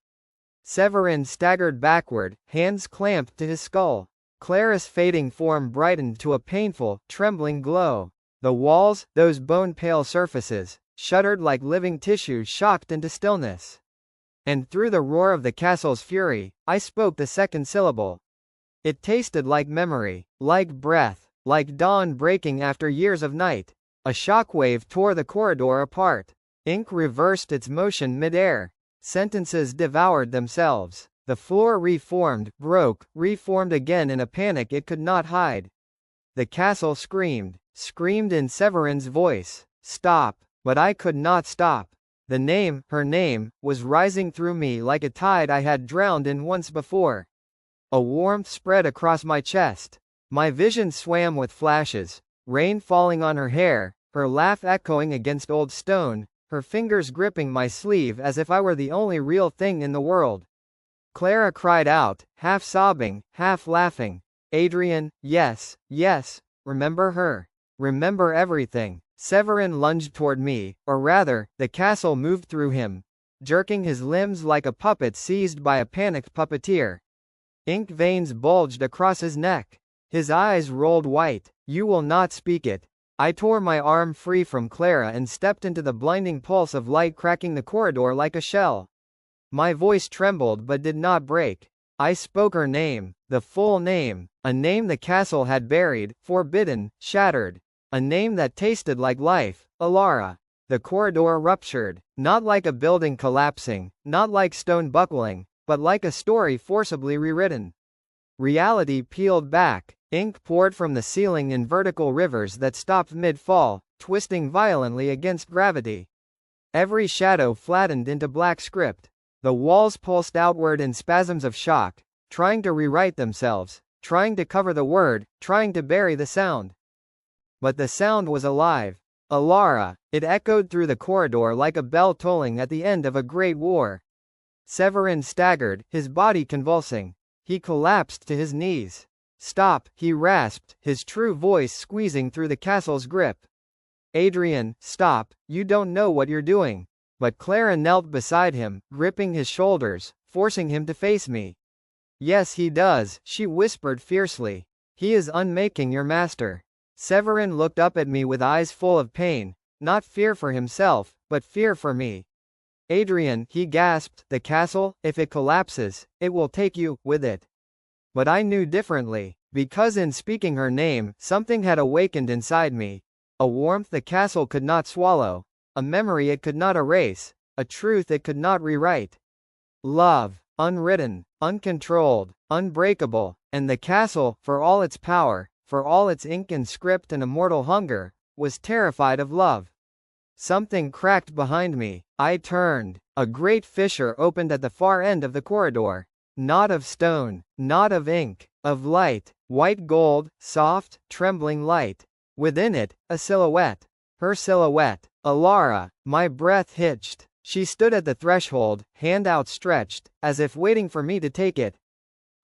Severin staggered backward, hands clamped to his skull. Clara's fading form brightened to a painful, trembling glow. The walls, those bone-pale surfaces, shuddered like living tissues shocked into stillness. And through the roar of the castle's fury, I spoke the second syllable. It tasted like memory, like breath, like dawn breaking after years of night. A shockwave tore the corridor apart. Ink reversed its motion mid-air. Sentences devoured themselves. The floor reformed, broke, reformed again in a panic it could not hide. The castle screamed in Severin's voice. Stop. But I could not stop. The name, her name, was rising through me like a tide I had drowned in once before. A warmth spread across my chest. My vision swam with flashes. Rain falling on her hair, her laugh echoing against old stone, her fingers gripping my sleeve as if I were the only real thing in the world. Clara cried out, half sobbing, half laughing. Adrian, yes, yes, remember her. Remember everything. Severin lunged toward me, or rather, the castle moved through him, jerking his limbs like a puppet seized by a panicked puppeteer. Ink veins bulged across his neck. His eyes rolled white. You will not speak it. I tore my arm free from Clara and stepped into the blinding pulse of light cracking the corridor like a shell. My voice trembled but did not break. I spoke her name, the full name, a name the castle had buried, forbidden, shattered. A name that tasted like life, Alara. The corridor ruptured, not like a building collapsing, not like stone buckling, but like a story forcibly rewritten. Reality peeled back, ink poured from the ceiling in vertical rivers that stopped mid-fall, twisting violently against gravity. Every shadow flattened into black script. The walls pulsed outward in spasms of shock, trying to rewrite themselves, trying to cover the word, trying to bury the sound. But the sound was alive. Alara, it echoed through the corridor like a bell tolling at the end of a great war. Severin staggered, his body convulsing. He collapsed to his knees. "Stop," he rasped, his true voice squeezing through the castle's grip. "Adrian, stop, you don't know what you're doing." But Clara knelt beside him, gripping his shoulders, forcing him to face me. "Yes, he does," she whispered fiercely. "He is unmaking your master." Severin looked up at me with eyes full of pain, not fear for himself, but fear for me. "Adrian," he gasped, "the castle, if it collapses, it will take you with it." But I knew differently, because in speaking her name, something had awakened inside me. A warmth the castle could not swallow, a memory it could not erase, a truth it could not rewrite. Love, unwritten, uncontrolled, unbreakable, and the castle, for all its power, for all its ink and script and immortal hunger, was terrified of love. Something cracked behind me. I turned. A great fissure opened at the far end of the corridor. Not of stone, not of ink, of light, white gold, soft, trembling light. Within it, a silhouette. Her silhouette. Alara. My breath hitched. She stood at the threshold, hand outstretched, as if waiting for me to take it.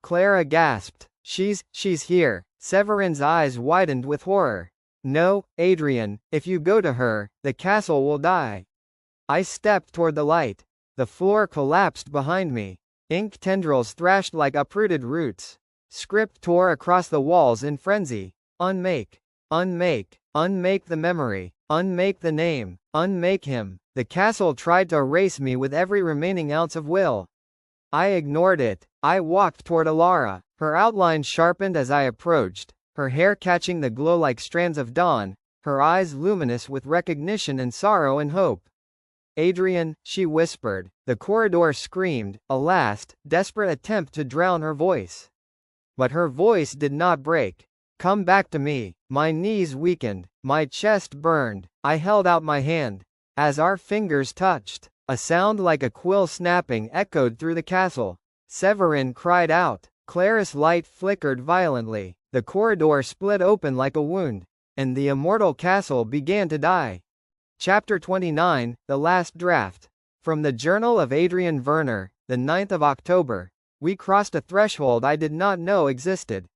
Clara gasped. She's here." Severin's eyes widened with horror. "No, Adrian, if you go to her, the castle will die." I stepped toward the light. The floor collapsed behind me. Ink tendrils thrashed like uprooted roots. Script tore across the walls in frenzy. Unmake. Unmake. Unmake the memory. Unmake the name. Unmake him. The castle tried to erase me with every remaining ounce of will. I ignored it. I walked toward Alara. Her outline sharpened as I approached, her hair catching the glow like strands of dawn, her eyes luminous with recognition and sorrow and hope. "Adrian," she whispered. The corridor screamed, a last, desperate attempt to drown her voice. But her voice did not break. "Come back to me." My knees weakened, my chest burned. I held out my hand. As our fingers touched, a sound like a quill snapping echoed through the castle. Severin cried out. Clara's light flickered violently, the corridor split open like a wound, and the immortal castle began to die. Chapter 29, The Last Draft. From the Journal of Adrian Verner, the 9th of October. We crossed a threshold I did not know existed.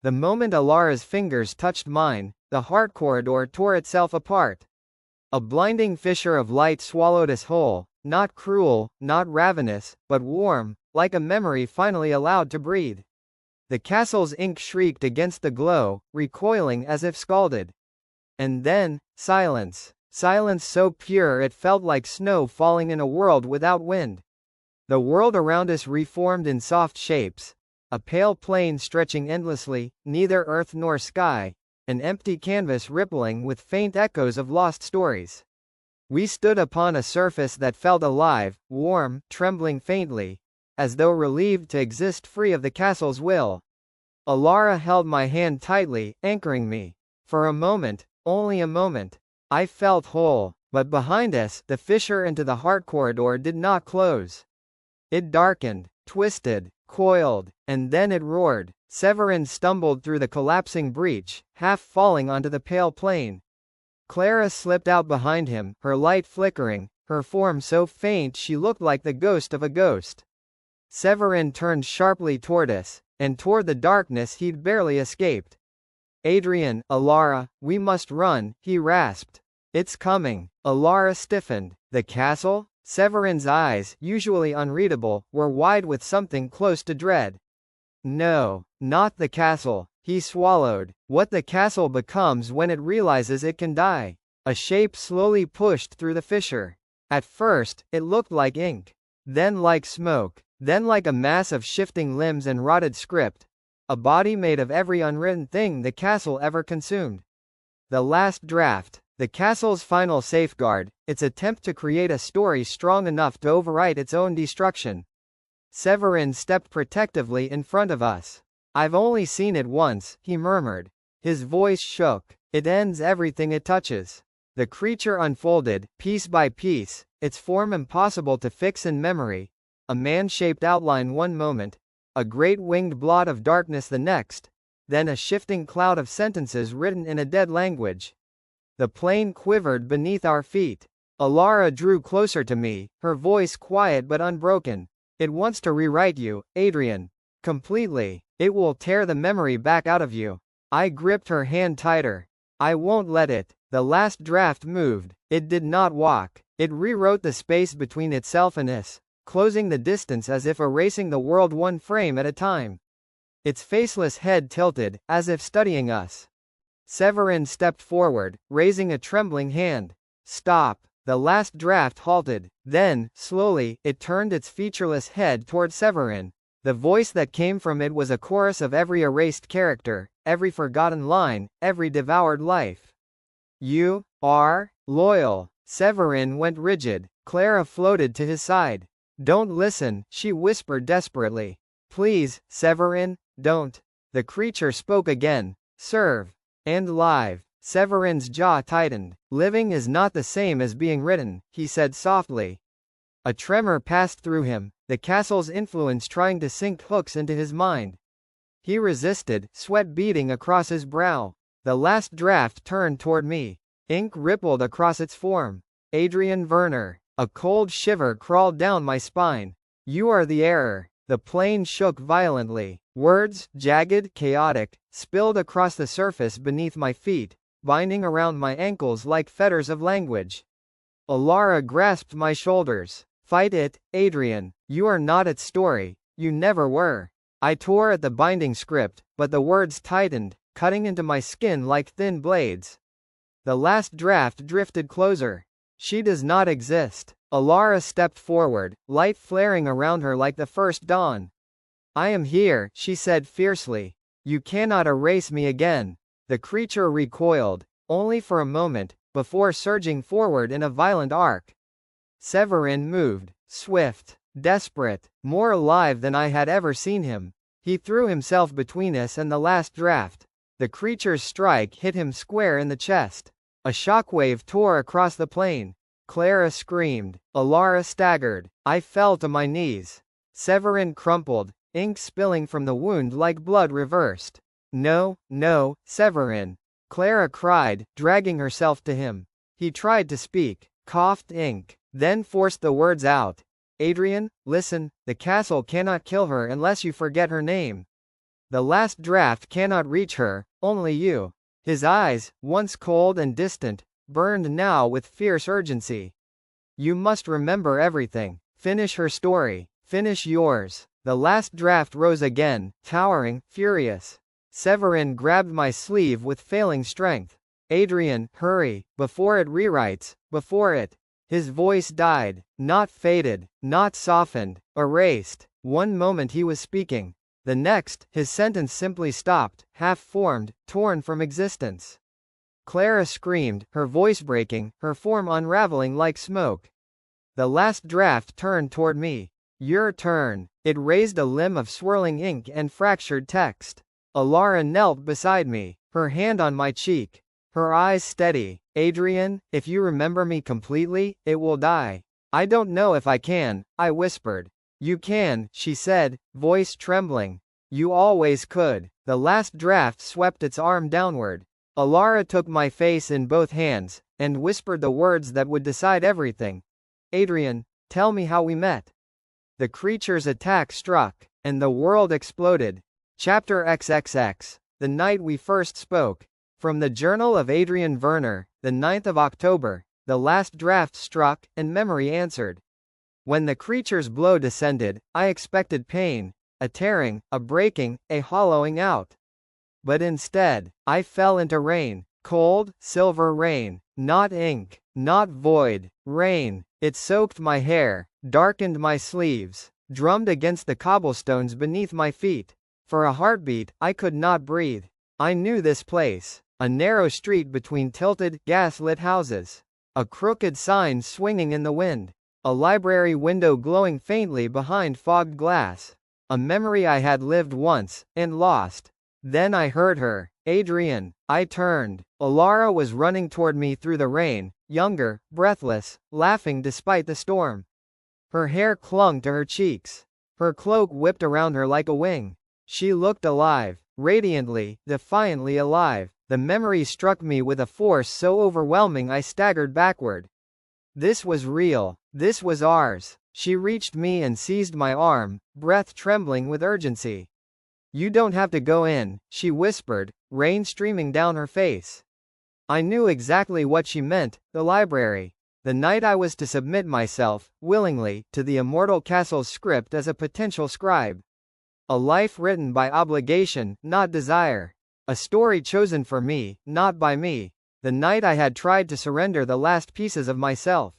The moment Alara's fingers touched mine, the heart corridor tore itself apart. A blinding fissure of light swallowed us whole, not cruel, not ravenous, but warm, like a memory finally allowed to breathe. The castle's ink shrieked against the glow, recoiling as if scalded. And then, silence. Silence so pure it felt like snow falling in a world without wind. The world around us reformed in soft shapes. A pale plain stretching endlessly, neither earth nor sky, an empty canvas rippling with faint echoes of lost stories. We stood upon a surface that felt alive, warm, trembling faintly, as though relieved to exist free of the castle's will. Alara held my hand tightly, anchoring me. For a moment, only a moment, I felt whole, but behind us, the fissure into the heart corridor did not close. It darkened, twisted, coiled, and then it roared. Severin stumbled through the collapsing breach, half falling onto the pale plain. Clara slipped out behind him, her light flickering, her form so faint she looked like the ghost of a ghost. Severin turned sharply toward us, and toward the darkness he'd barely escaped. "Adrian, Alara, we must run," he rasped. "It's coming." Alara stiffened. "The castle?" Severin's eyes, usually unreadable, were wide with something close to dread. "No, not the castle," he swallowed. "What the castle becomes when it realizes it can die." A shape slowly pushed through the fissure. At first, it looked like ink. Then like smoke. Then like a mass of shifting limbs and rotted script. A body made of every unwritten thing the castle ever consumed. The last draft. The castle's final safeguard, its attempt to create a story strong enough to overwrite its own destruction. Severin stepped protectively in front of us. I've only seen it once, he murmured. His voice shook. It ends everything it touches. The creature unfolded, piece by piece, its form impossible to fix in memory. A man-shaped outline one moment, a great winged blot of darkness the next, then a shifting cloud of sentences written in a dead language. The plane quivered beneath our feet. Alara drew closer to me, her voice quiet but unbroken. It wants to rewrite you, Adrian. Completely. It will tear the memory back out of you. I gripped her hand tighter. I won't let it. The last draft moved. It did not walk. It rewrote the space between itself and us, closing the distance as if erasing the world one frame at a time. Its faceless head tilted, as if studying us. Severin stepped forward, raising a trembling hand. Stop. The last draft halted. Then, slowly, it turned its featureless head toward Severin. The voice that came from it was a chorus of every erased character, every forgotten line, every devoured life. You are loyal. Severin went rigid. Clara floated to his side. Don't listen, she whispered desperately. Please, Severin, don't. The creature spoke again. Serve. And live. Severin's jaw tightened. Living is not the same as being written, he said softly. A tremor passed through him, the castle's influence trying to sink hooks into his mind. He resisted, sweat beading across his brow. The last draft turned toward me. Ink rippled across its form. Adrian Verner. A cold shiver crawled down my spine. You are the error. The plane shook violently. Words, jagged, chaotic, spilled across the surface beneath my feet, binding around my ankles like fetters of language. Alara grasped my shoulders. Fight it, Adrian. You are not its story. You never were. I tore at the binding script, but the words tightened, cutting into my skin like thin blades. The last draft drifted closer. She does not exist. Alara stepped forward, light flaring around her like the first dawn. I am here, she said fiercely. You cannot erase me again. The creature recoiled, only for a moment, before surging forward in a violent arc. Severin moved, swift, desperate, more alive than I had ever seen him. He threw himself between us and the last draft. The creature's strike hit him square in the chest. A shockwave tore across the plane. Clara screamed. Alara staggered. I fell to my knees. Severin crumpled, ink spilling from the wound like blood reversed. No, no, Severin. Clara cried, dragging herself to him. He tried to speak, coughed ink, then forced the words out. Adrian, listen, the castle cannot kill her unless you forget her name. The last draft cannot reach her, only you. His eyes, once cold and distant, burned now with fierce urgency. You must remember everything. Finish her story. Finish yours. The last draft rose again, towering, furious. Severin grabbed my sleeve with failing strength. Adrian, hurry, before it rewrites, before it. His voice died, not faded, not softened, erased. One moment he was speaking. The next, his sentence simply stopped, half-formed, torn from existence. Clara screamed, her voice breaking, her form unraveling like smoke. The last draft turned toward me. Your turn. It raised a limb of swirling ink and fractured text. Alara knelt beside me, her hand on my cheek, her eyes steady. Adrian, if you remember me completely, it will die. I don't know if I can, I whispered. You can, she said, voice trembling. You always could. The last draft swept its arm downward. Alara took my face in both hands, and whispered the words that would decide everything. Adrian, tell me how we met. The creature's attack struck, and the world exploded. Chapter XXX. The night we first spoke. From the Journal of Adrian Verner, the 9th of October, the last draft struck, and memory answered. When the creature's blow descended, I expected pain, a tearing, a breaking, a hollowing out. But instead, I fell into rain, cold, silver rain, not ink, not void, rain. It soaked my hair, darkened my sleeves, drummed against the cobblestones beneath my feet. For a heartbeat, I could not breathe. I knew this place. A narrow street between tilted, gas-lit houses. A crooked sign swinging in the wind. A library window glowing faintly behind fogged glass. A memory I had lived once, and lost. Then I heard her. Adrian. I turned. Alara was running toward me through the rain, younger, breathless, laughing despite the storm. Her hair clung to her cheeks. Her cloak whipped around her like a wing. She looked alive, radiantly, defiantly alive. The memory struck me with a force so overwhelming I staggered backward. This was real. This was ours. She reached me and seized my arm, breath trembling with urgency. "You don't have to go in," she whispered, rain streaming down her face. I knew exactly what she meant, the library. The night I was to submit myself, willingly, to the Immortal Castle's script as a potential scribe. A life written by obligation, not desire. A story chosen for me, not by me. The night I had tried to surrender the last pieces of myself.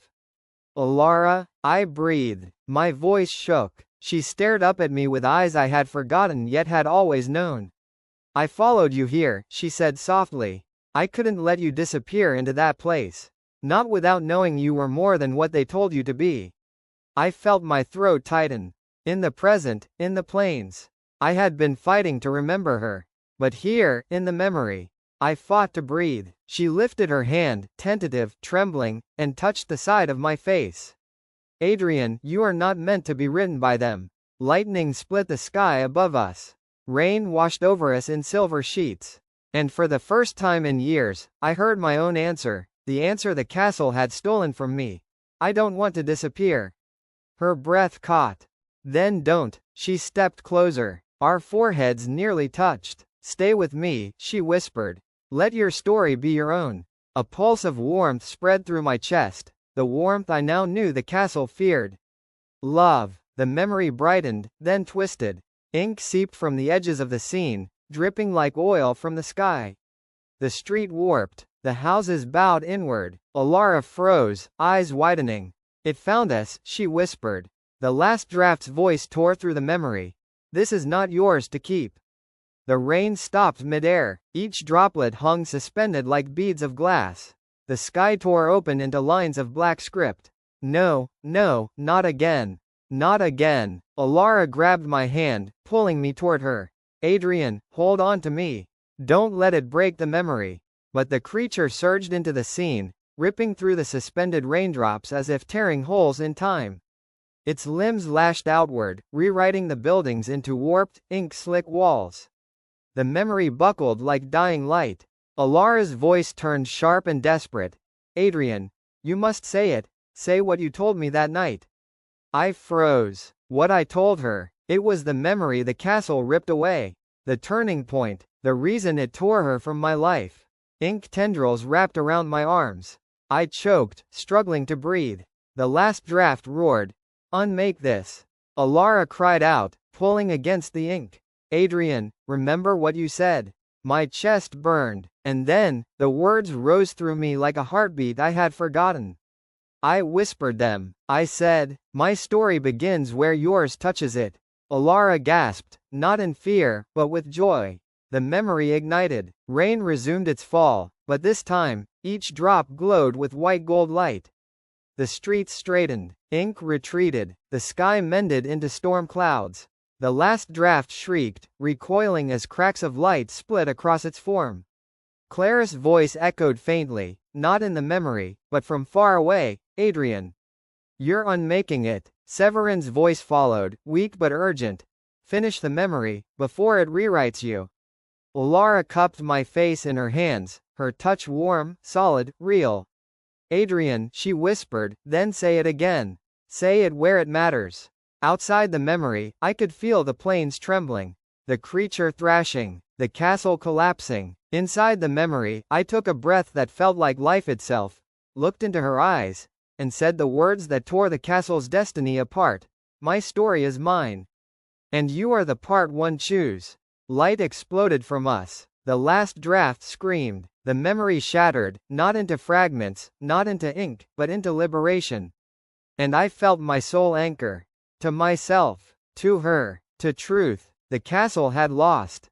"Alara," I breathed. My voice shook. She stared up at me with eyes I had forgotten yet had always known. "I followed you here," she said softly. "I couldn't let you disappear into that place. Not without knowing you were more than what they told you to be." I felt my throat tighten. In the present, in the plains, I had been fighting to remember her. But here, in the memory, I fought to breathe. She lifted her hand, tentative, trembling, and touched the side of my face. "Adrian, you are not meant to be written by them." Lightning split the sky above us. Rain washed over us in silver sheets. And for the first time in years, I heard my own answer, the answer the castle had stolen from me. "I don't want to disappear." Her breath caught. "Then don't." She stepped closer. Our foreheads nearly touched. "Stay with me," she whispered. "Let your story be your own." A pulse of warmth spread through my chest, the warmth I now knew the castle feared. Love. The memory brightened, then twisted. Ink seeped from the edges of the scene, dripping like oil from the sky. The street warped. The houses bowed inward. Alara froze, eyes widening. "It found us," she whispered. The last draft's voice tore through the memory. "This is not yours to keep." The rain stopped midair. Each droplet hung suspended like beads of glass. The sky tore open into lines of black script. "No, no, not again. Not again." Alara grabbed my hand, pulling me toward her. "Adrian, hold on to me. Don't let it break the memory." But the creature surged into the scene, ripping through the suspended raindrops as if tearing holes in time. Its limbs lashed outward, rewriting the buildings into warped, ink-slick walls. The memory buckled like dying light. Alara's voice turned sharp and desperate. "Adrian, you must say it. Say what you told me that night." I froze. What I told her. It was the memory the castle ripped away. The turning point. The reason it tore her from my life. Ink tendrils wrapped around my arms. I choked, struggling to breathe. The last draft roared. "Unmake this." Alara cried out, pulling against the ink. "Adrian, remember what you said." My chest burned. And then, the words rose through me like a heartbeat I had forgotten. I whispered them. I said, "My story begins where yours touches it." Alara gasped, not in fear, but with joy. The memory ignited. Rain resumed its fall, but this time, each drop glowed with white gold light. The streets straightened. Ink retreated. The sky mended into storm clouds. The last draft shrieked, recoiling as cracks of light split across its form. Clara's voice echoed faintly, not in the memory, but from far away. "Adrian. You're unmaking it." Severin's voice followed, weak but urgent. "Finish the memory, before it rewrites you." Alara cupped my face in her hands, her touch warm, solid, real. "Adrian," she whispered, "then say it again. Say it where it matters." Outside the memory, I could feel the plains trembling, the creature thrashing, the castle collapsing. Inside the memory, I took a breath that felt like life itself, looked into her eyes, and said the words that tore the castle's destiny apart. "My story is mine. And you are the part one choose." Light exploded from us. The last draft screamed. The memory shattered, not into fragments, not into ink, but into liberation. And I felt my soul anchor. To myself. To her. To truth. The castle had lost.